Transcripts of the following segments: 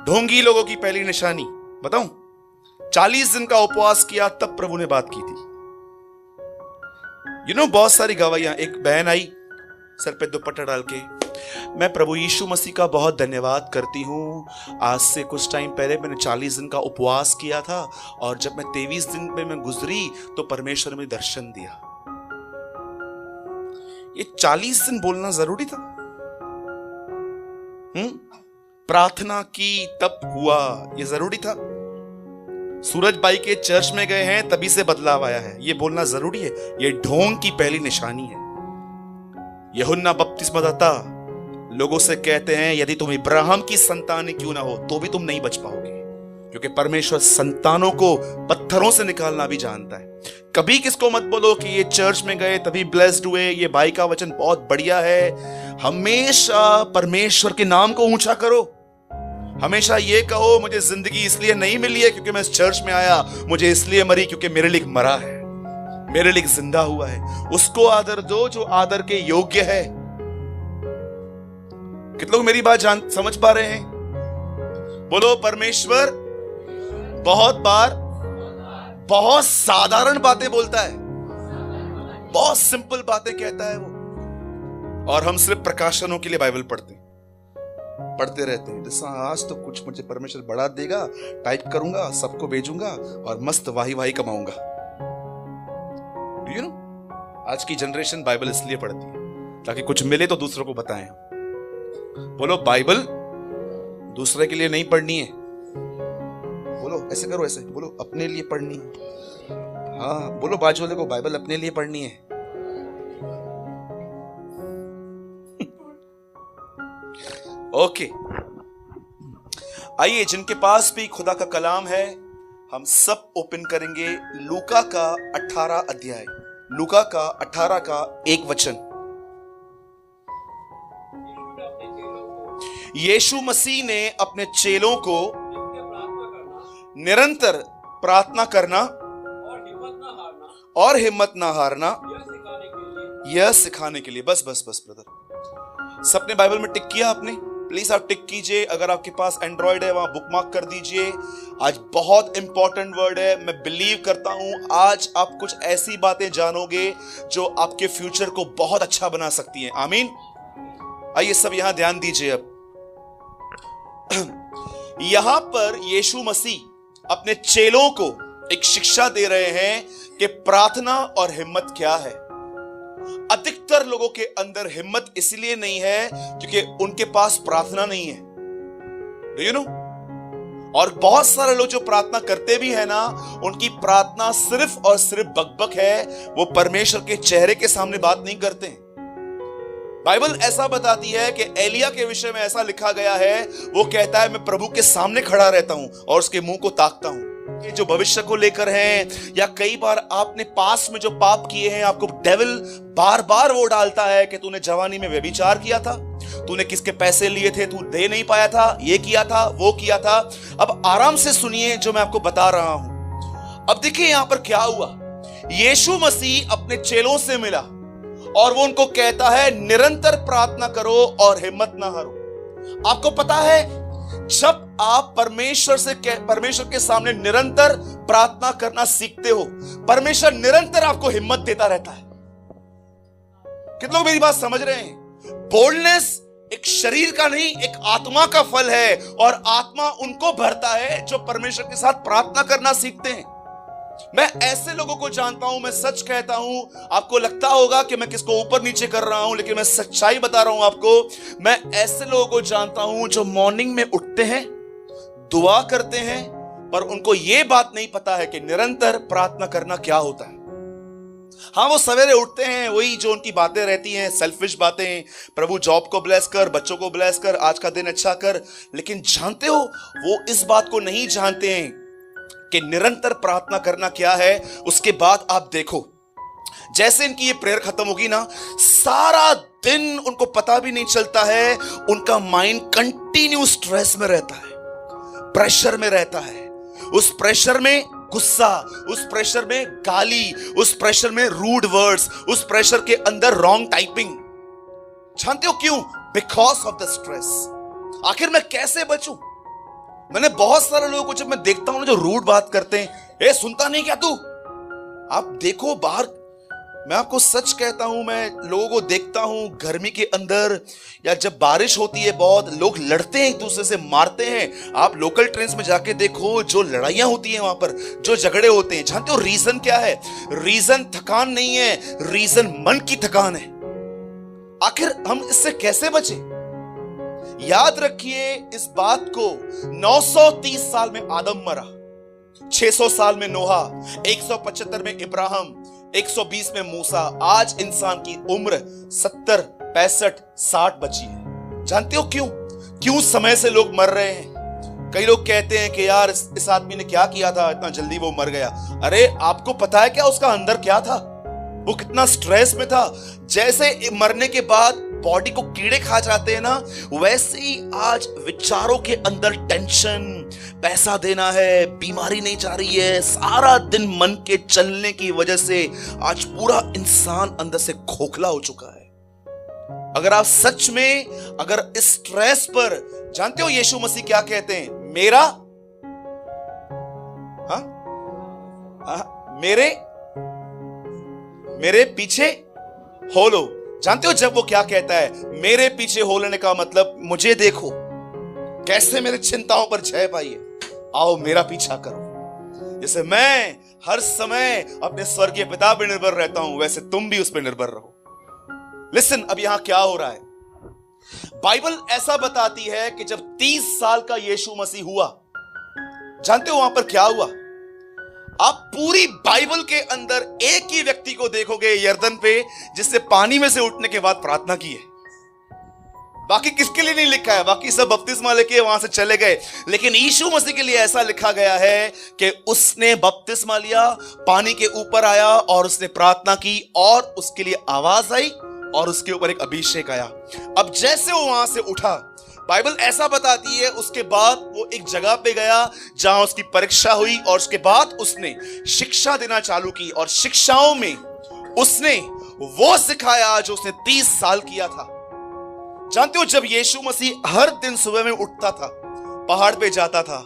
ढोंगी लोगों की पहली निशानी बताऊं, 40 दिन का उपवास किया तब प्रभु ने बात की थी। बहुत सारी गवाहियां। एक बहन आई सर पे दुपट्टा डाल के, मैं प्रभु यीशु मसीह का बहुत धन्यवाद करती हूँ, आज से कुछ टाइम पहले मैंने 40 दिन का उपवास किया था और जब मैं 23 दिन पे मैं गुजरी तो परमेश्वर ने दर्शन दिया। ये 40 दिन बोलना जरूरी था? प्रार्थना की तब हुआ, ये जरूरी था? सूरज भाई के चर्च में गए हैं तभी से बदलाव आया है, ये बोलना जरूरी है? ये ढोंग की पहली निशानी है। यूहन्ना बपतिस्मादाता लोगों से कहते हैं यदि तुम इब्राहिम की संतान क्यों ना हो तो भी तुम नहीं बच पाओगे, क्योंकि परमेश्वर संतानों को पत्थरों से निकालना भी जानता है। कभी किसको मत बोलो कि ये चर्च में गए तभी ब्लेस्ड हुए, ये भाई का वचन बहुत बढ़िया है। हमेशा परमेश्वर के नाम को ऊंचा करो। हमेशा ये कहो मुझे जिंदगी इसलिए नहीं मिली है क्योंकि मैं इस चर्च में आया, मुझे इसलिए मरी क्योंकि मेरे लिए मरा है, मेरे लिए जिंदा हुआ है। उसको आदर दो जो आदर के योग्य है। कितने लोग मेरी बात समझ पा रहे हैं? बोलो, परमेश्वर बहुत बार बहुत साधारण बातें बोलता है, बहुत सिंपल बातें कहता है वो, और हम सिर्फ प्रकाशनों के लिए बाइबल पढ़ते रहते हैं। जैसा आज तो कुछ मुझे परमेश्वर बढ़ा देगा, टाइप करूंगा, सबको भेजूंगा और मस्त वाही कमाऊंगा। आज की जनरेशन बाइबल इसलिए पढ़ती है ताकि कुछ मिले तो दूसरों को बताएं। बोलो, बाइबल दूसरे के लिए नहीं पढ़नी है। बोलो, ऐसे करो, ऐसे बोलो, अपने लिए पढ़नी है। हाँ बोलो, बाजू वाले को, बाइबल अपने लिए पढ़नी है। ओके, आइए, जिनके पास भी खुदा का कलाम है हम सब ओपन करेंगे लूका का 18 अध्याय, लूका का 18 का 1 वचन। यीशु मसीह ने अपने चेलों को निरंतर प्रार्थना करना और हिम्मत ना हारना यह सिखाने के लिए। बस ब्रदर, सबने बाइबल में टिक किया? आपने प्लीज आप टिक कीजिए। अगर आपके पास एंड्रॉइड है वहां बुकमार्क कर दीजिए। आज बहुत इंपॉर्टेंट वर्ड है। मैं बिलीव करता हूं आज आप कुछ ऐसी बातें जानोगे जो आपके फ्यूचर को बहुत अच्छा बना सकती हैं। आमीन। आइए सब यहां ध्यान दीजिए। अब यहां पर यीशु मसीह अपने चेलों को एक शिक्षा दे रहे हैं कि प्रार्थना और हिम्मत क्या है। अधिकतर लोगों के अंदर हिम्मत इसलिए नहीं है क्योंकि उनके पास प्रार्थना नहीं है। Do you know? और बहुत सारे लोग जो प्रार्थना करते भी है ना, उनकी प्रार्थना सिर्फ और सिर्फ बकबक है, वो परमेश्वर के चेहरे के सामने बात नहीं करते हैं। बाइबल ऐसा बताती है कि एलिया के विषय में ऐसा लिखा गया है, वो कहता है मैं प्रभु के सामने खड़ा रहता हूं और उसके मुंह को ताकता हूं। ये जो भविष्य को लेकर है, या कई बार आपने पास में जो पाप किए हैं, आपको डेविल बार बार वो डालता है कि तूने जवानी में व्यभिचार किया था, तूने किसके पैसे लिए थे, तू दे नहीं पाया था, ये किया था, वो किया था। अब आराम से सुनिए जो मैं आपको बता रहा हूं। अब देखिए यहां पर क्या हुआ। यीशु मसीह अपने चेलों से मिला और वो उनको कहता है निरंतर प्रार्थना करो और हिम्मत ना हारो। आपको पता है, जब आप परमेश्वर के सामने निरंतर प्रार्थना करना सीखते हो, परमेश्वर निरंतर आपको हिम्मत देता रहता है। कितने लोग मेरी बात समझ रहे हैं? बोल्डनेस एक शरीर का नहीं, एक आत्मा का फल है, और आत्मा उनको भरता है जो परमेश्वर के साथ प्रार्थना करना सीखते हैं। मैं ऐसे लोगों को जानता हूं, मैं सच कहता हूं, आपको लगता होगा कि मैं किसको ऊपर नीचे कर रहा हूं, लेकिन मैं सच्चाई बता रहा हूं आपको। मैं ऐसे लोगों को जानता हूं जो मॉर्निंग में उठते हैं, दुआ करते हैं, पर उनको यह बात नहीं पता है कि निरंतर प्रार्थना करना क्या होता है। हाँ, वो सवेरे उठते हैं, वही जो उनकी बातें रहती हैं, सेल्फिश बातें, प्रभु जॉब को ब्लेस कर, बच्चों को ब्लेस कर, आज का दिन अच्छा कर। लेकिन जानते हो, वो इस बात को नहीं जानते हैं कि निरंतर प्रार्थना करना क्या है। उसके बाद आप देखो, जैसे इनकी ये प्रेयर खत्म होगी ना, सारा दिन उनको पता भी नहीं चलता है, उनका माइंड कंटिन्यू स्ट्रेस में रहता है, प्रेशर में रहता है। उस प्रेशर में गुस्सा, उस प्रेशर में गाली, उस प्रेशर में रूड वर्ड्स, उस प्रेशर के अंदर रॉन्ग टाइपिंग। जानते हो क्यों? Because of the stress. आखिर मैं कैसे बचूं? मैंने बहुत सारे लोगों को जब मैं देखता हूं ना जो रूड बात करते हैं, ए सुनता नहीं क्या तू? आप देखो बाहर, मैं आपको सच कहता हूं, मैं लोगों को देखता हूं गर्मी के अंदर या जब बारिश होती है बहुत, लोग लड़ते हैं, एक दूसरे से मारते हैं। आप लोकल ट्रेन्स में जाके देखो, जो लड़ाइयां होती हैं वहां पर, जो झगड़े होते हैं, जानते हो रीजन क्या है? रीजन थकान नहीं है, रीजन मन की थकान है। आखिर हम इससे कैसे बचे? याद रखिए इस बात को, 930 साल में आदम मरा, 600 साल में नोहा, 175 में इब्राहिम, 120 में मूसा। आज इंसान की उम्र 70, 65, 60 बची है। जानते हो क्यों? क्यों समय से लोग मर रहे हैं? कई लोग कहते हैं कि यार इस आदमी ने क्या किया था, इतना जल्दी वो मर गया। अरे आपको पता है क्या उसका अंदर क्या था? वो कितना स्ट्रेस में था। जैसे मरने के बाद बॉडी को कीड़े खा जाते हैं ना, वैसे ही आज विचारों के अंदर टेंशन, पैसा देना है, बीमारी नहीं जा रही है, सारा दिन मन के चलने की वजह से आज पूरा इंसान अंदर से खोखला हो चुका है। अगर आप सच में अगर इस स्ट्रेस पर, जानते हो यीशु मसीह क्या कहते हैं? मेरा मेरे पीछे हो लो। जानते हो जब वो क्या कहता है, मेरे पीछे हो लेने का मतलब, मुझे देखो कैसे मेरे चिंताओं पर जय पाई है, आओ मेरा पीछा करो। जैसे मैं हर समय अपने स्वर्गीय पिता पर निर्भर रहता हूं, वैसे तुम भी उस पर निर्भर रहो। लिसन, अब यहां क्या हो रहा है? बाइबल ऐसा बताती है कि जब 30 साल का यीशु मसीह हुआ, जानते हो वहां पर क्या हुआ? आप पूरी बाइबल के अंदर एक ही व्यक्ति को देखोगे यर्दन पे, जिससे पानी में से उठने के बाद प्रार्थना की है। बाकी किसके लिए नहीं लिखा है? बाकी सब बपतिस्मा लेके वहां से चले गए, लेकिन यीशु मसीह के लिए ऐसा लिखा गया है कि उसने बपतिस्मा लिया, पानी के ऊपर आया और उसने प्रार्थना की, और उसके लिए आवाज आई और उसके ऊपर एक अभिषेक आया। अब जैसे वो वहां से उठा, बाइबल ऐसा बताती है, उसके बाद वो एक जगह पे गया जहां उसकी परीक्षा हुई, और उसके बाद उसने शिक्षा देना चालू की, और शिक्षाओं में उसने वो सिखाया जो उसने 30 साल किया था। जानते हो जब यीशु मसीह हर दिन सुबह में उठता था, पहाड़ पे जाता था,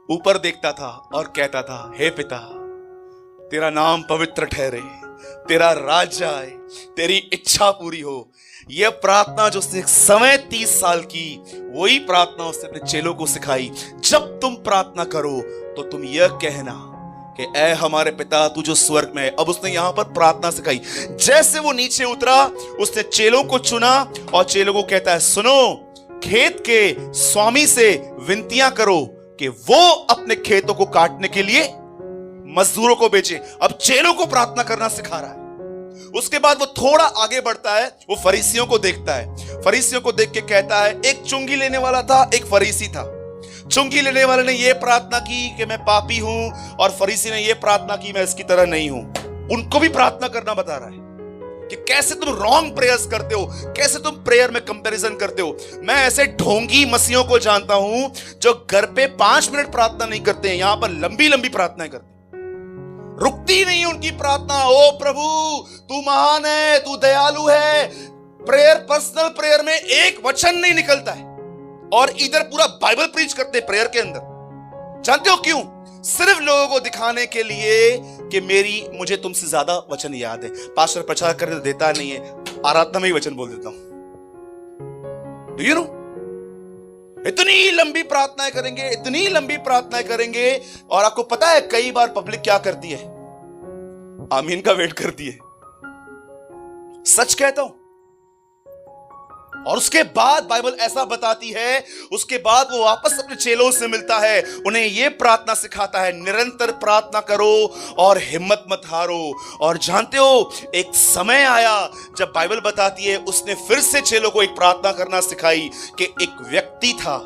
ऊपर देखता था और कहता था, हे पिता, तेरा नाम पवित्र ठहरे, तेरा राज्य आए, तेरी इच्छा पूरी हो। यह प्रार्थना जो उसने समय 30 साल की, वही प्रार्थना उसने अपने चेलों को सिखाई। जब तुम प्रार्थना करो तो तुम यह कहना कि ऐ हमारे पिता तू जो स्वर्ग में है। अब उसने यहां पर प्रार्थना सिखाई। जैसे वो नीचे उतरा, उसने चेलों को चुना और चेलों को कहता है, सुनो, खेत के स्वामी से विनतियां करो कि वो अपने खेतों को काटने के लिए मजदूरों को भेजे। अब चेलों को प्रार्थना करना सिखा रहा है। उसके बाद वो थोड़ा आगे बढ़ता है, वो फरीसियों को देखता है। फरीसियों को देख के कहता है, एक चुंगी लेने वाला था, एक फरीसी था। चुंगी लेने वाले ने यह प्रार्थना की कि मैं पापी हूं, और फरीसी ने यह प्रार्थना की मैं इसकी तरह नहीं हूं। उनको भी प्रार्थना करना बता रहा है कि कैसे तुम रॉन्ग प्रेयर्स करते हो, कैसे तुम प्रेयर में कंपैरिजन करते हो। मैं ऐसे ढोंगी मसीहों को जानता हूं जो घर पे 5 मिनट प्रार्थना नहीं करते हैं, यहां पर लंबी लंबी प्रार्थनाएं करते हैं, रुकती नहीं उनकी प्रार्थना। ओ प्रभु तू महान है, तू दयालु है। प्रेयर, पर्सनल प्रेयर में एक वचन नहीं निकलता है, और इधर पूरा बाइबल प्रीच करते हैं प्रेयर के अंदर। जानते हो क्यों? सिर्फ लोगों को दिखाने के लिए कि मुझे तुमसे ज्यादा वचन याद है। पास्टर प्रचार करने देता नहीं है, आराधना में ही वचन बोल देता हूं। Do you know? इतनी लंबी प्रार्थनाएं करेंगे, इतनी लंबी प्रार्थनाएं करेंगे, और आपको पता है कई बार पब्लिक क्या करती है? आमीन का वेट करती है। सच कहता हूं। और उसके बाद बाइबल ऐसा बताती है, उसके बाद वो वापस अपने चेलों से मिलता है, उन्हें यह प्रार्थना सिखाता है, निरंतर प्रार्थना करो और हिम्मत मत हारो। और जानते हो एक समय आया जब बाइबल बताती है उसने फिर से चेलों को एक प्रार्थना करना सिखाई कि एक व्यक्ति था,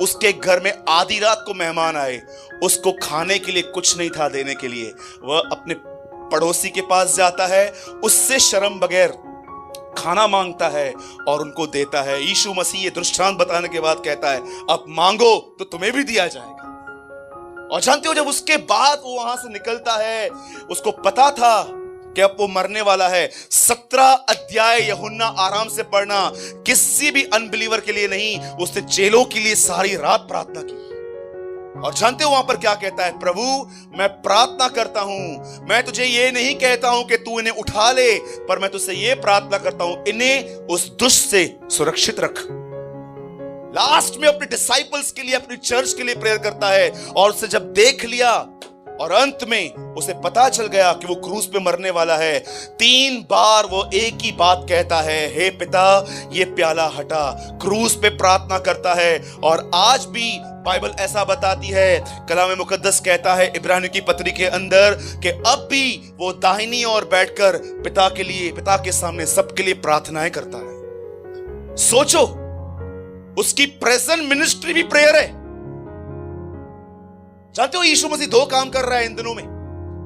उसके घर में आधी रात को मेहमान आए, उसको खाने के लिए कुछ नहीं था देने के लिए। वह अपने पड़ोसी के पास जाता है, उससे शर्म बगैर खाना मांगता है और उनको देता है। यीशु मसीह ये दृष्टांत बताने के बाद कहता है, अब मांगो तो तुम्हें भी दिया जाएगा। और जानते हो जब उसके बाद वो वहां से निकलता है, उसको पता था कि अब वो मरने वाला है। 17 अध्याय यूहन्ना आराम से पढ़ना, किसी भी अनबिलीवर के लिए नहीं, उसने चेलों के लिए सारी रात प्रार्थना की। और जानते हो वहां पर क्या कहता है? प्रभु मैं प्रार्थना करता हूं, मैं तुझे ये नहीं कहता हूं कि तू इन्हें उठा ले, पर मैं तुझसे ये प्रार्थना करता हूं, इन्हें उस दुष्ट से सुरक्षित रख। लास्ट में अपने डिसाइपल्स के लिए, अपनी चर्च के लिए प्रेयर करता है। और उसे जब देख लिया और अंत में उसे पता चल गया कि वो क्रूस पे मरने वाला है, 3 बार वो एक ही बात कहता है, हे पिता ये प्याला हटा। क्रूस पे प्रार्थना करता है। और आज भी बाइबल ऐसा बताती है, कलाम मुकद्दस कहता है इब्रानियों की पत्री के अंदर कि अब भी वो दाहिनी ओर बैठकर पिता के लिए, पिता के सामने सबके लिए प्रार्थनाएं करता है। सोचो, उसकी प्रेजेंट मिनिस्ट्री भी प्रेयर है। जानते हो यीशु मसीह 2 काम कर रहा है इन दिनों में।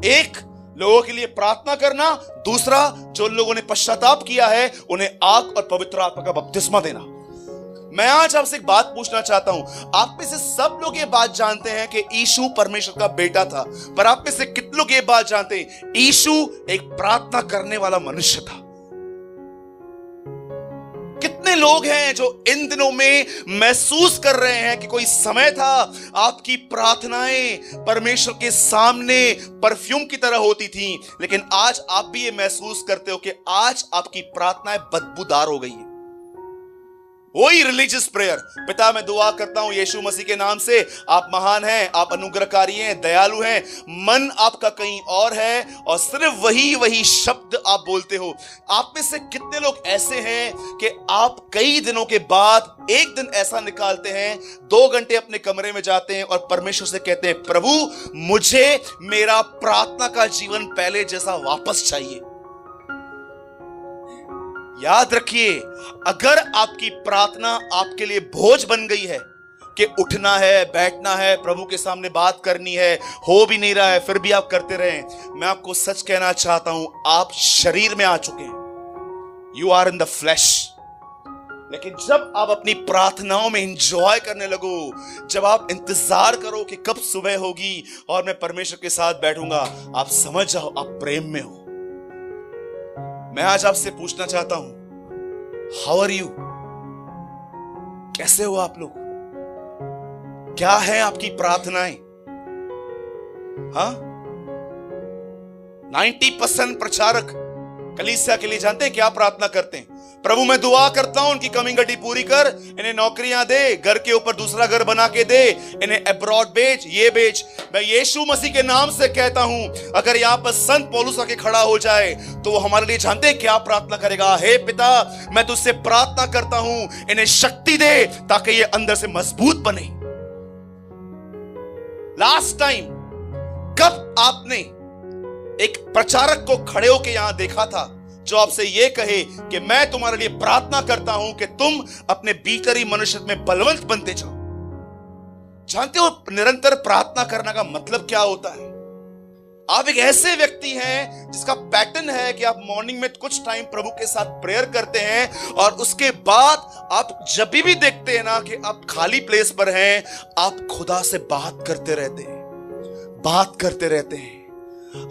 एक, लोगों के लिए प्रार्थना करना। दूसरा, जो लोगों ने पश्चाताप किया है उन्हें आग और पवित्र आत्मा का बपतिस्मा देना। मैं आज आपसे एक बात पूछना चाहता हूं। आप में से सब लोग ये बात जानते हैं कि यीशु परमेश्वर का बेटा था, पर आप में से कितने लोग ये बात जानते हैं यीशु एक प्रार्थना करने वाला मनुष्य था? कितने लोग हैं जो इन दिनों में महसूस कर रहे हैं कि कोई समय था आपकी प्रार्थनाएं परमेश्वर के सामने परफ्यूम की तरह होती थी, लेकिन आज आप भी ये महसूस करते हो कि आज आपकी प्रार्थनाएं बदबूदार हो गई है। वही रिलीजियस प्रेयर, पिता मैं दुआ करता हूं यीशु मसीह के नाम से, आप महान हैं, आप अनुग्रहकारी हैं, दयालु हैं, मन आपका कहीं और है और सिर्फ वही शब्द आप बोलते हो। आप में से कितने लोग ऐसे हैं कि आप कई दिनों के बाद एक दिन ऐसा निकालते हैं, 2 घंटे अपने कमरे में जाते हैं और परमेश्वर से कहते हैं, प्रभु मुझे मेरा प्रार्थना का जीवन पहले जैसा वापस चाहिए। याद रखिए, अगर आपकी प्रार्थना आपके लिए बोझ बन गई है कि उठना है, बैठना है, प्रभु के सामने बात करनी है, हो भी नहीं रहा है, फिर भी आप करते रहें, मैं आपको सच कहना चाहता हूं, आप शरीर में आ चुके हैं। You are in the flash. लेकिन जब आप अपनी प्रार्थनाओं में एंजॉय करने लगो, जब आप इंतजार करो कि कब सुबह होगी और मैं परमेश्वर के साथ बैठूंगा, आप समझ जाओ आप प्रेम में हो। मैं आज आपसे पूछना चाहता हूं, हाउ आर यू? कैसे हो आप लोग? क्या है आपकी प्रार्थनाएं? हाँ, 90% प्रचारक कलीसिया के लिए जानते हैं क्या प्रार्थना करते हैं? प्रभु मैं दुआ करता हूं उनकी कमी घटी पूरी कर, इन्हें नौकरियां दे, घर के ऊपर दूसरा घर बना के दे, इन्हें अब्रॉड भेज, ये भेज। मैं यीशु मसीह के नाम से कहता हूं, अगर यहां पर संत पौलुस आके खड़ा हो जाए तो वो हमारे लिए जानते हैं क्या प्रार्थना करेगा? हे पिता मैं तुझसे प्रार्थना करता हूं, इन्हें शक्ति दे ताकि ये अंदर से मजबूत बने। लास्ट टाइम कब आपने एक प्रचारक को खड़े होकर यहां देखा था जो आपसे यह कहे कि मैं तुम्हारे लिए प्रार्थना करता हूं कि तुम अपने भीतरी मनुष्य में बलवंत बनते जाओ? जानते हो निरंतर प्रार्थना करने का मतलब क्या होता है? आप एक ऐसे व्यक्ति हैं जिसका पैटर्न है कि आप मॉर्निंग में कुछ टाइम प्रभु के साथ प्रेयर करते हैं और उसके बाद आप जब भी देखते हैं ना कि आप खाली प्लेस पर हैं, आप खुदा से बात करते रहते हैं, बात करते रहते हैं।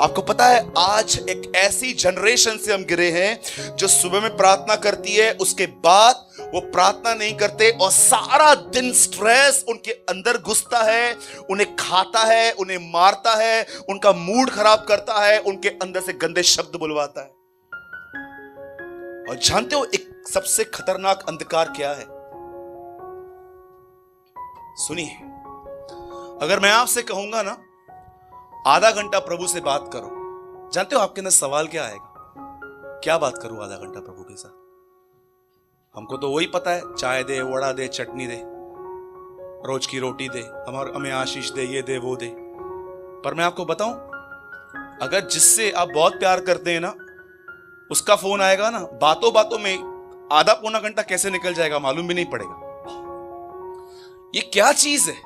आपको पता है आज एक ऐसी जनरेशन से हम गिरे हैं जो सुबह में प्रार्थना करती है, उसके बाद वो प्रार्थना नहीं करते और सारा दिन स्ट्रेस उनके अंदर घुसता है, उन्हें खाता है, उन्हें मारता है, उनका मूड खराब करता है, उनके अंदर से गंदे शब्द बुलवाता है। और जानते हो एक सबसे खतरनाक अंधकार क्या है? सुनिए, अगर मैं आपसे कहूंगा ना आधा घंटा प्रभु से बात करो, जानते हो आपके अंदर सवाल क्या आएगा? क्या बात करूं आधा घंटा प्रभु के साथ? हमको तो वही पता है, चाय दे, वड़ा दे, चटनी दे, रोज की रोटी दे, हमें आशीष दे, ये दे, वो दे। पर मैं आपको बताऊं, अगर जिससे आप बहुत प्यार करते हैं ना, उसका फोन आएगा ना, बातों बातों में आधा पौना घंटा कैसे निकल जाएगा मालूम भी नहीं पड़ेगा। ये क्या चीज है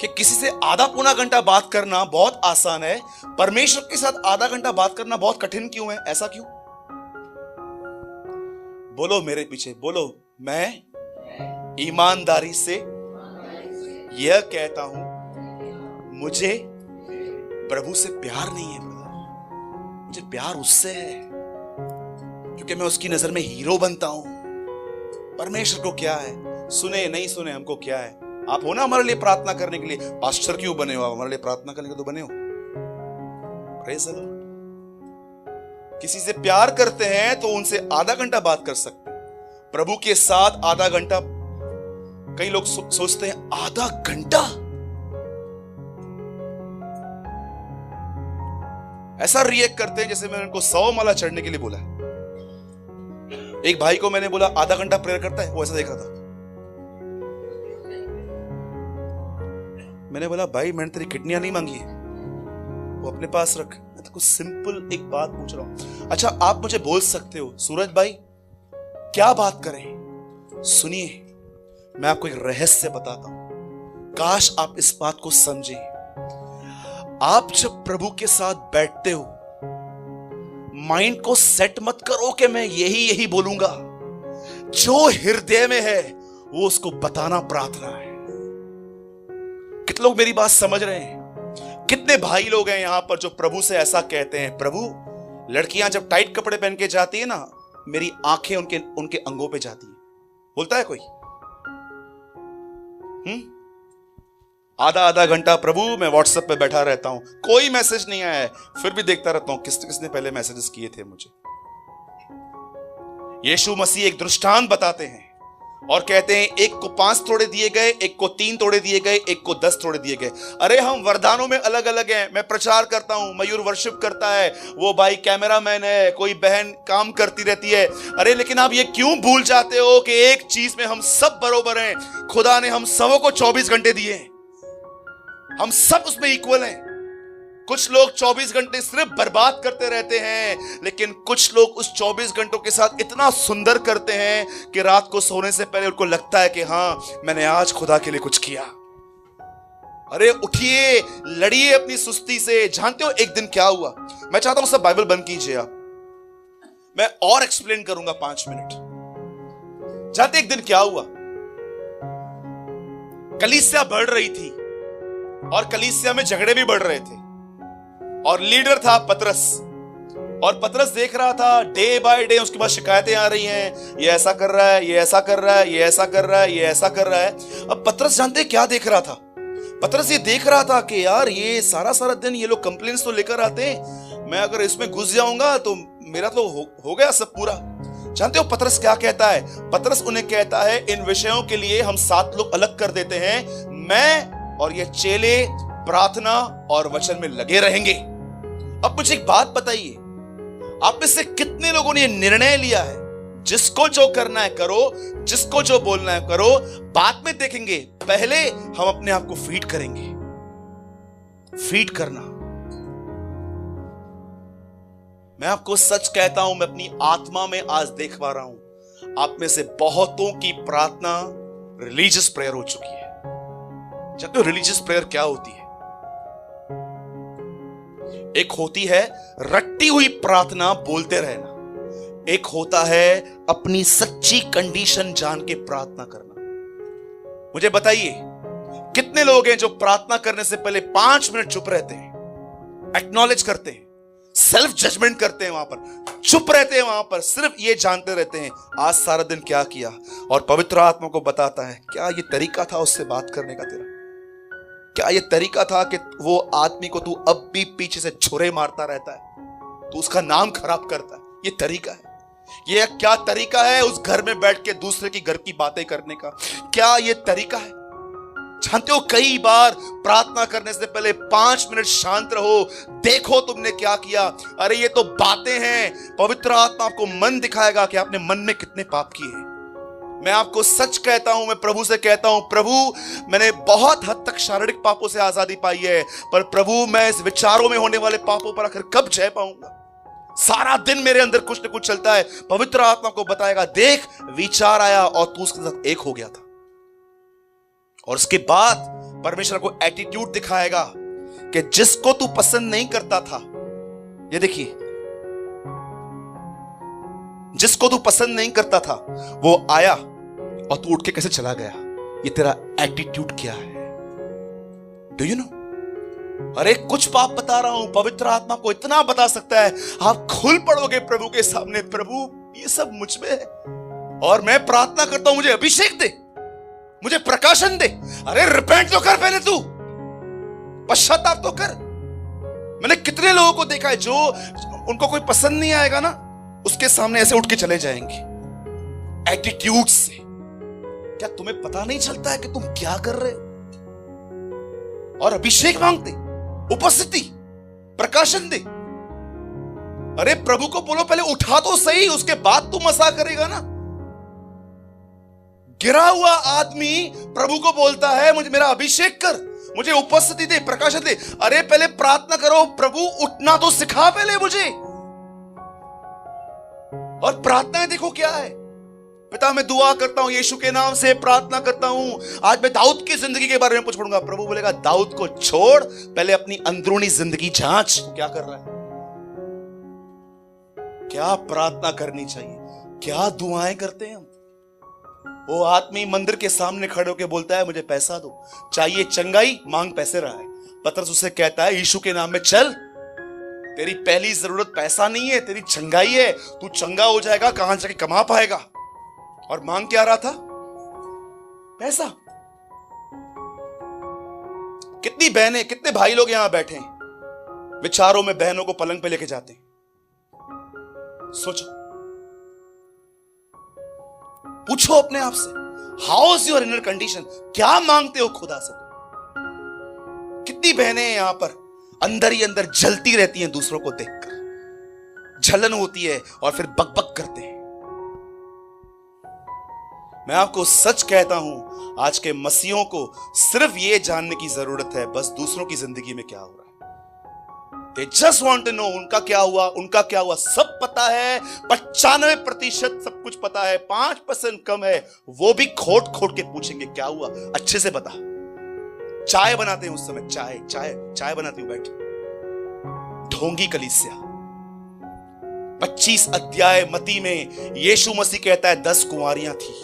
कि किसी से आधा पौना घंटा बात करना बहुत आसान है, परमेश्वर के साथ आधा घंटा बात करना बहुत कठिन क्यों है? ऐसा क्यों? बोलो मेरे पीछे, बोलो। मैं ईमानदारी से यह कहता हूं, मुझे प्रभु से प्यार नहीं है ब्रदर, मुझे प्यार उससे है क्योंकि मैं उसकी नजर में हीरो बनता हूं। परमेश्वर को क्या है? सुने नहीं सुने हमको क्या है? आप हो ना हमारे लिए प्रार्थना करने के लिए। पास्टर क्यों बने हो आप? हमारे लिए प्रार्थना करने के तो बने हो। Praise the Lord. किसी से प्यार करते हैं तो उनसे आधा घंटा बात कर सकते हैं, प्रभु के साथ आधा घंटा। कई लोग सोचते हैं आधा घंटा, ऐसा रिएक्ट करते हैं जैसे मैंने उनको 100 माला चढ़ने के लिए बोला है। एक भाई को मैंने बोला आधा घंटा प्रेयर करता है, वो ऐसा देख रहा था। मैंने बोला भाई मैंने तेरी किडनियां नहीं मांगी है, वो अपने पास रख। मैं तो कुछ सिंपल एक बात पूछ रहा हूं। अच्छा आप मुझे बोल सकते हो सूरज भाई क्या बात करें? सुनिए, मैं आपको एक रहस्य बताता हूं, काश आप इस बात को समझे। आप जब प्रभु के साथ बैठते हो, माइंड को सेट मत करो कि मैं यही बोलूंगा। जो हृदय में है वो उसको बताना प्रार्थना है। कितने लोग मेरी बात समझ रहे हैं? कितने भाई लोग हैं यहां पर जो प्रभु से ऐसा कहते हैं, प्रभु लड़कियां जब टाइट कपड़े पहन के जाती है ना, मेरी आंखें उनके अंगों पे जाती है। बोलता है कोई? आधा घंटा प्रभु मैं व्हाट्सएप पे बैठा रहता हूं, कोई मैसेज नहीं आया है, फिर भी देखता रहता हूं किसने पहले मैसेजेस किए थे मुझे। यीशु मसीह एक दृष्टांत बताते हैं और कहते हैं एक को 5 तोड़े दिए गए, एक को 3 तोड़े दिए गए, एक को 10 तोड़े दिए गए। अरे हम वरदानों में अलग अलग हैं। मैं प्रचार करता हूं, मयूर वर्शिप करता है, वो भाई कैमरामैन है, कोई बहन काम करती रहती है। अरे लेकिन आप ये क्यों भूल जाते हो कि एक चीज में हम सब बरोबर हैं। खुदा ने हम सबों को 24 घंटे दिए हैं, हम सब उसमें इक्वल हैं। कुछ लोग 24 घंटे सिर्फ बर्बाद करते रहते हैं, लेकिन कुछ लोग उस 24 घंटों के साथ इतना सुंदर करते हैं कि रात को सोने से पहले उनको लगता है कि हाँ मैंने आज खुदा के लिए कुछ किया। अरे उठिए, लड़िए अपनी सुस्ती से। जानते हो एक दिन क्या हुआ? मैं चाहता हूं सब बाइबल बंद कीजिए आप, मैं और एक्सप्लेन करूंगा 5 मिनट। जानते एक दिन क्या हुआ? कलीसिया बढ़ रही थी और कलीसिया में झगड़े भी बढ़ रहे थे और लीडर था पतरस। और पतरस देख रहा था डे बाय डे उसके पास शिकायतें आ रही हैं, ये ऐसा कर रहा है, ये ऐसा कर रहा है, ये ऐसा कर रहा है, ये ऐसा कर रहा है। अब पतरस जानते क्या देख रहा था? पतरस ये देख रहा था कि यार ये सारा दिन ये लोग कंप्लेंट्स तो लेकर आते हैं, मैं अगर इसमें घुस जाऊंगा तो मेरा तो हो गया सब पूरा। जानते हो पतरस क्या कहता है? पतरस उन्हें कहता है इन विषयों के लिए हम 7 लोग अलग कर देते हैं, मैं और ये चेले प्रार्थना और वचन में लगे रहेंगे। अब मुझे एक बात बताइए, आप में से कितने लोगों ने ये निर्णय लिया है जिसको जो करना है करो, जिसको जो बोलना है करो, बाद में देखेंगे, पहले हम अपने आप को फीड करेंगे। फीड करना, मैं आपको सच कहता हूं, मैं अपनी आत्मा में आज देख पा रहा हूं आप में से बहुतों की प्रार्थना रिलीजियस प्रेयर हो चुकी है। जानते हो रिलीजियस प्रेयर क्या होती है? एक होती है रट्टी हुई प्रार्थना बोलते रहना, एक होता है अपनी सच्ची कंडीशन जान के प्रार्थना करना। मुझे बताइए कितने लोग हैं जो प्रार्थना करने से पहले 5 मिनट चुप रहते हैं, एक्नॉलेज करते हैं, सेल्फ जजमेंट करते हैं, वहां पर चुप रहते हैं, वहां पर सिर्फ ये जानते रहते हैं आज सारा दिन क्या किया, और पवित्र आत्मा को बताता है क्या ये तरीका था उससे बात करने का तेरा? क्या ये तरीका था कि वो आदमी को तू अब भी पीछे से छुरे मारता रहता है, तू उसका नाम खराब करता है? ये तरीका है? ये क्या तरीका है उस घर में बैठ के दूसरे की घर की बातें करने का? क्या ये तरीका है? जानते हो कई बार प्रार्थना करने से पहले 5 मिनट शांत रहो, देखो तुमने क्या किया। अरे ये तो बातें हैं, पवित्र आत्मा आपको मन दिखाएगा कि आपने मन में कितने पाप किए हैं। मैं आपको सच कहता हूं, मैं प्रभु से कहता हूं, प्रभु मैंने बहुत हद तक शारीरिक पापों से आजादी पाई है, पर प्रभु मैं इस विचारों में होने वाले पापों पर आखिर कब जय पाऊंगा? सारा दिन मेरे अंदर कुछ न कुछ चलता है। पवित्र आत्मा को बताएगा देख विचार आया और तू उसके साथ एक हो गया था, और उसके बाद परमेश्वर को एटीट्यूड दिखाएगा कि जिसको तू पसंद नहीं करता था, ये देखिए, जिसको तू पसंद नहीं करता था वो आया और तू उठ के कैसे चला गया। ये तेरा एटीट्यूड क्या है? Do you know? अरे कुछ पाप बता रहा हूं, पवित्र आत्मा को इतना बता सकता है, आप खुल पड़ोगे प्रभु के सामने, प्रभु ये सब मुझ में है और मैं प्रार्थना करता हूं मुझे अभिषेक दे, मुझे प्रकाशन दे। अरे रिपेंट तो कर पहले, तू पश्चाताप तो कर। मैंने कितने लोगों को देखा है जो उनको कोई पसंद नहीं आएगा ना, उसके सामने ऐसे उठ के चले जाएंगे एटीट्यूड से। क्या तुम्हें पता नहीं चलता है कि तुम क्या कर रहे हो? और अभिषेक मांगते, उपस्थिति, प्रकाशन दे। अरे प्रभु को बोलो पहले उठा तो सही, उसके बाद तू मसा करेगा ना। गिरा हुआ आदमी प्रभु को बोलता है मुझे मेरा अभिषेक कर, मुझे उपस्थिति दे, प्रकाशन दे। अरे पहले प्रार्थना करो, प्रभु उठना तो सिखा पहले मुझे। और प्रार्थनाएं देखो क्या है। पिता मैं दुआ करता हूं, यीशु के नाम से प्रार्थना करता हूं, आज मैं दाऊद की जिंदगी के बारे में पूछूंगा। प्रभु बोलेगा दाऊद को छोड़, पहले अपनी अंदरूनी जिंदगी जांच, क्या कर रहा है, क्या प्रार्थना करनी चाहिए, क्या दुआएं करते हैं हम। वो आदमी मंदिर के सामने खड़े होकर बोलता है मुझे पैसा दो, चाहिए चंगाई, मांग पैसे रहा है। पतरस उसे कहता है यीशु के नाम में चल, तेरी पहली जरूरत पैसा नहीं है, तेरी चंगाई है। तू चंगा हो जाएगा, कहां जाके कमा पाएगा। और मांग क्या रहा था? पैसा। कितनी बहनें, कितने भाई लोग यहां बैठे हैं, विचारों में बहनों को पलंग पे लेके जाते हैं। सोचो, पूछो अपने आप से, how is your inner condition, क्या मांगते हो खुदा से? कितनी बहनें यहां पर अंदर ही अंदर जलती रहती हैं, दूसरों को देखकर जलन होती है और फिर बकबक करते हैं। मैं आपको सच कहता हूं, आज के मसीहों को सिर्फ यह जानने की जरूरत है बस दूसरों की जिंदगी में क्या हो रहा है। They just want to know उनका क्या हुआ, उनका क्या हुआ, सब पता है। 95% सब कुछ पता है, 5% कम है, वो भी खोट खोट के पूछेंगे क्या हुआ, अच्छे से बता। चाय बनाते हैं उस समय, चाय बनाती हूं बैठ, ढोंगी कलीसिया। 25 अध्याय मती में यीशु मसीह कहता है 10 कुंवारियां थी।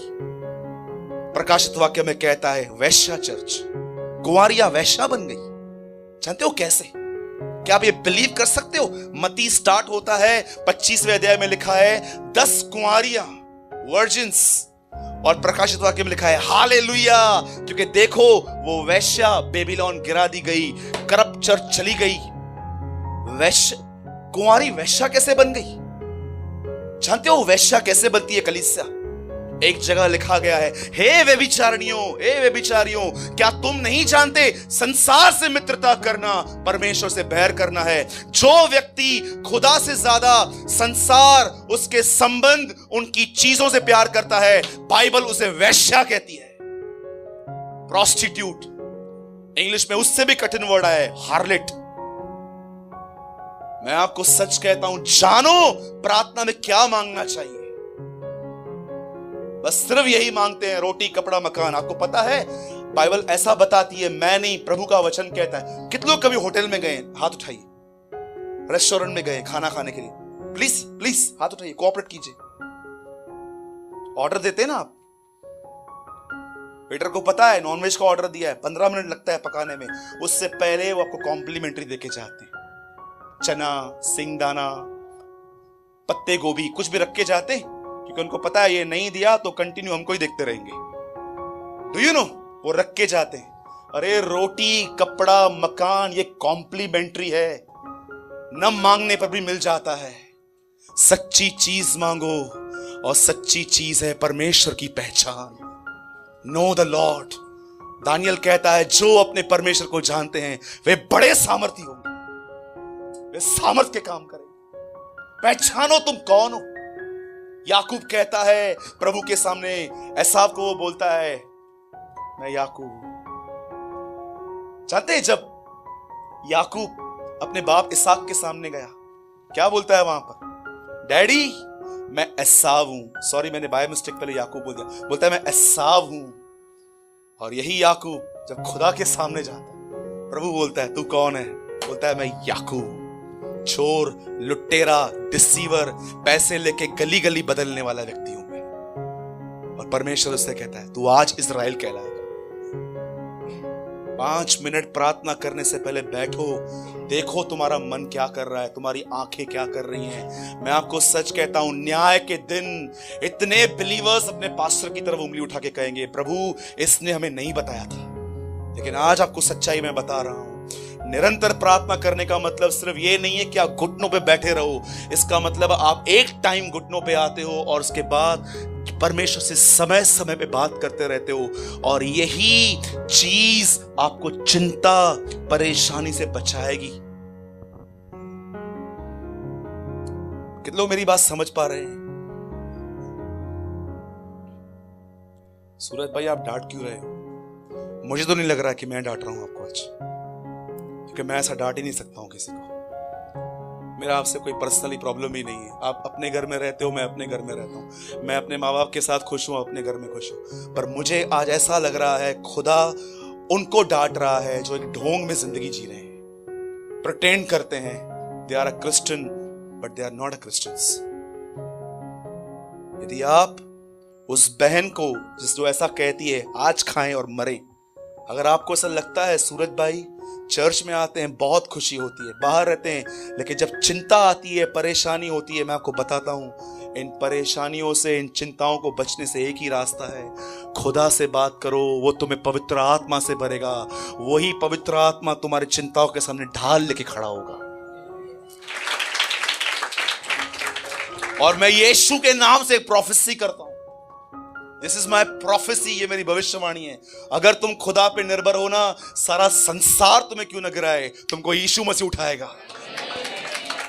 प्रकाशित वाक्य में कहता है वैश्या चर्च, कुंवारियां वैश्या बन गई। जानते हो कैसे? क्या आप ये बिलीव कर सकते हो? मती स्टार्ट होता है 25वें अध्याय में लिखा है 10 कुंवारियां, वर्जिन्स, और प्रकाशित वाक्य में लिखा है हालेलुया, क्योंकि देखो वो वैश्या बेबीलोन गिरा दी गई, करप्ट चर्च चली गई। वैश्य, कुंवारी वैश्या कैसे बन गई? जानते हो वैश्या कैसे बनती है कलीसिया? एक जगह लिखा गया है, हे व्यभिचारियों, क्या तुम नहीं जानते संसार से मित्रता करना परमेश्वर से बैर करना है? जो व्यक्ति खुदा से ज्यादा संसार, उसके संबंध, उनकी चीजों से प्यार करता है, बाइबल उसे वैश्या कहती है, प्रोस्टिट्यूट। इंग्लिश में उससे भी कठिन वर्ड है, हार्लेट। मैं आपको सच कहता हूं, जानो प्रार्थना में क्या मांगना चाहिए। बस सिर्फ यही मांगते हैं, रोटी, कपड़ा, मकान। आपको पता है बाइबल ऐसा बताती है, मैं नहीं, प्रभु का वचन कहता है। कितने लोग कभी होटल में गए? हाथ उठाइए। रेस्टोरेंट में गए खाना खाने के लिए? प्लीज प्लीज हाथ उठाइए, कोऑपरेट कीजिए। ऑर्डर देते हैं ना आप, वेटर को पता है नॉनवेज का ऑर्डर दिया है, 15 मिनट लगता है पकाने में, उससे पहले वो आपको कॉम्प्लीमेंट्री देके जाते हैं। चना, सिंगदाना, पत्ते गोभी, कुछ भी रख के जाते, क्योंकि उनको पता है ये नहीं दिया तो कंटिन्यू हमको ही देखते रहेंगे। डू यू नो, वो रख के जाते हैं। अरे रोटी, कपड़ा, मकान, ये कॉम्प्लीमेंट्री है, न मांगने पर भी मिल जाता है। सच्ची चीज मांगो, और सच्ची चीज है परमेश्वर की पहचान। Know the Lord. दानियल कहता है जो अपने परमेश्वर को जानते हैं वे बड़े सामर्थी होंगे, वे सामर्थ के काम करेंगे। पहचानो तुम कौन हो। याकूब कहता है प्रभु के सामने, एसाव को वो बोलता है मैं याकूब। जानते हैं जब याकूब अपने बाप इसाक के सामने गया, क्या बोलता है वहां पर? डैडी मैं एसाव हूं। सॉरी, मैंने बाय मिस्टेक पहले याकूब बोल दिया। बोलता है मैं एसाव हूं। और यही याकूब जब खुदा के सामने जाता है, प्रभु बोलता है तू कौन है? बोलता है मैं याकूब, चोर, लुटेरा, डिसीवर, पैसे लेके गली गली बदलने वाला व्यक्ति हूं मैं। और परमेश्वर उससे कहता है तू आज इजराइल कहलाएगा। 5 मिनट प्रार्थना करने से पहले बैठो, देखो तुम्हारा मन क्या कर रहा है, तुम्हारी आंखें क्या कर रही हैं। मैं आपको सच कहता हूं, न्याय के दिन इतने बिलीवर्स अपने पास्टर की तरफ उंगली उठा के कहेंगे, प्रभु इसने हमें नहीं बताया था। लेकिन आज आपको सच्चाई मैं बता रहा हूं, निरंतर प्रार्थना करने का मतलब सिर्फ ये नहीं है कि आप घुटनों पे बैठे रहो। इसका मतलब आप एक टाइम घुटनों पे आते हो और उसके बाद परमेश्वर से समय समय पे बात करते रहते हो, और यही चीज आपको चिंता परेशानी से बचाएगी। कितने लोग मेरी बात समझ पा रहे हैं? सूरज भाई आप डांट क्यों रहे हो? मुझे तो नहीं लग रहा कि मैं डांट रहा हूं आपको आज, क्योंकि मैं ऐसा डांट ही नहीं सकता हूं किसी को। मेरा आपसे कोई पर्सनली प्रॉब्लम ही नहीं है। आप अपने घर में रहते हो, मैं अपने घर में रहता हूं। मैं अपने माँ बाप के साथ खुश हूं, अपने घर में खुश हूं। पर मुझे आज ऐसा लग रहा है खुदा उनको डांट रहा है जो एक ढोंग में जिंदगी जी रहे हैं, प्रिटेंड करते हैं they are a Christian but they are not a Christians. यदि आप उस बहन को जो ऐसा कहती है आज खाएं और मरे, अगर आपको ऐसा लगता है सूरज भाई चर्च में आते हैं बहुत खुशी होती है, बाहर रहते हैं, लेकिन जब चिंता आती है, परेशानी होती है, मैं आपको बताता हूं, इन परेशानियों से, इन चिंताओं को बचने से एक ही रास्ता है, खुदा से बात करो। वो तुम्हें पवित्र आत्मा से भरेगा, वही पवित्र आत्मा तुम्हारी चिंताओं के सामने ढाल लेके खड़ा होगा। और मैं यीशु के नाम से प्रोफेसी करता हूं, दिस इज माई प्रोफेसी, ये मेरी भविष्यवाणी है। अगर तुम खुदा पे निर्भर हो ना, सारा संसार तुम्हें क्यों न गिराए, तुमको यीशु मसीह उठाएगा।